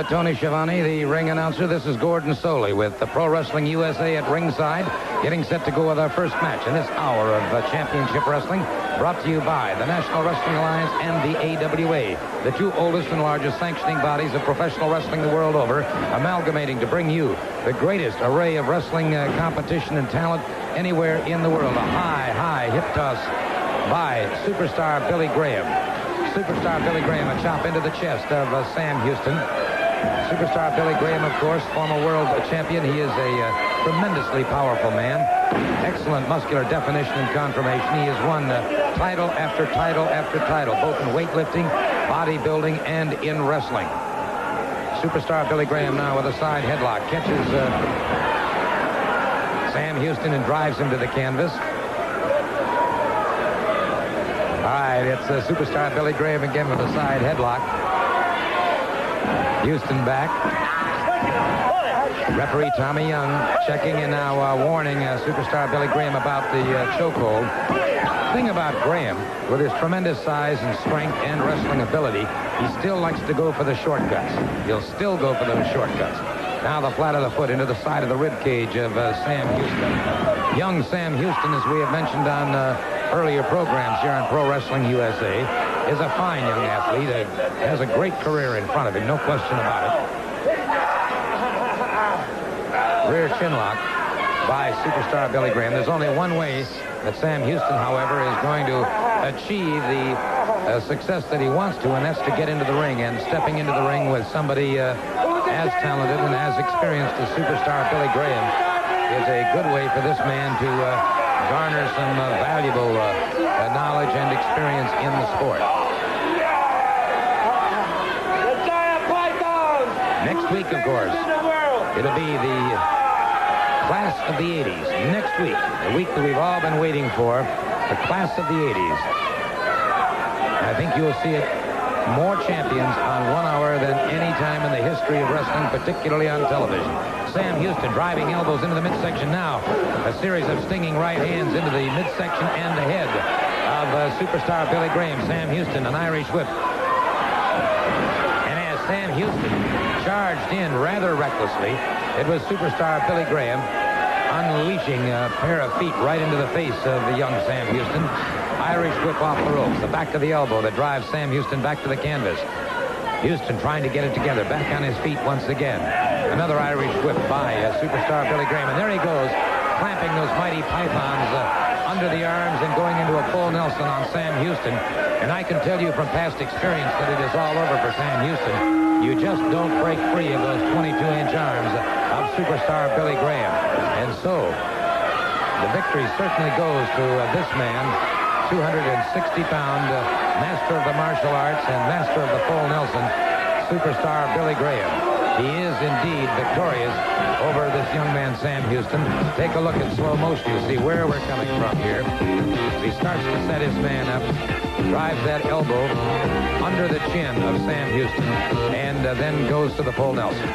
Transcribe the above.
Tony Schiavone, the ring announcer. This is Gordon Soley with the Pro Wrestling USA at ringside, getting set to go with our first match in this hour of championship wrestling, brought to you by the National Wrestling Alliance and the AWA, the two oldest and largest sanctioning bodies of professional wrestling the world over, amalgamating to bring you the greatest array of wrestling competition and talent anywhere in the world. A high hip toss by superstar Billy Graham. Superstar Billy Graham, a chop into the chest of Sam Houston. Superstar Billy Graham, of course, former world champion. He is a tremendously powerful man. Excellent muscular definition and conformation. He has won title after title after title, both in weightlifting, bodybuilding, and in wrestling. Superstar Billy Graham now with a side headlock. Catches Sam Houston and drives him to the canvas. All right, it's superstar Billy Graham again with a side headlock. Houston back. Referee Tommy Young checking and now warning superstar Billy Graham about the chokehold. Thing about Graham, with his tremendous size and strength and wrestling ability, he still likes to go for the shortcuts. He'll still go for those shortcuts. Now the flat of the foot into the side of the rib cage of Sam Houston. Young Sam Houston, as we have mentioned on earlier programs here on Pro Wrestling USA, is a fine young athlete. Has a great career in front of him, no question about it. Rear chinlock by superstar Billy Graham. There's only one way that Sam Houston, however, is going to achieve the success that he wants to, and that's to get into the ring. And stepping into the ring with somebody as talented and as experienced as superstar Billy Graham is a good way for this man to garner some valuable knowledge and experience in the sport. Next week, of course, it'll be the class of the 80s. Next week, the week that we've all been waiting for, the class of the 80s. I think you'll see it more champions on 1 hour than any time in the history of wrestling, particularly on television. Sam Houston driving elbows into the midsection now. A series of stinging right hands into the midsection and the head of superstar Billy Graham. Sam Houston, an Irish whip. And as Sam Houston charged in rather recklessly, it was superstar Billy Graham unleashing a pair of feet right into the face of the young Sam Houston. Irish whip off the ropes, the back of the elbow that drives Sam Houston back to the canvas. Houston trying to get it together, back on his feet once again. Another Irish whip by superstar Billy Graham, and there he goes, clamping those mighty pythons under the arms and going into a full Nelson on Sam Houston. And I can tell you from past experience that it is all over for Sam Houston. You just don't break free of those 22-inch arms of superstar Billy Graham. And so, the victory certainly goes to this man, 260-pound master of the martial arts and master of the full Nelson, superstar Billy Graham. He is indeed victorious over this young man, Sam Houston. Take a look at slow motion. You see where we're coming from here. He starts to set his man up, drives that elbow under the chin of Sam Houston, and then goes to the full Nelson.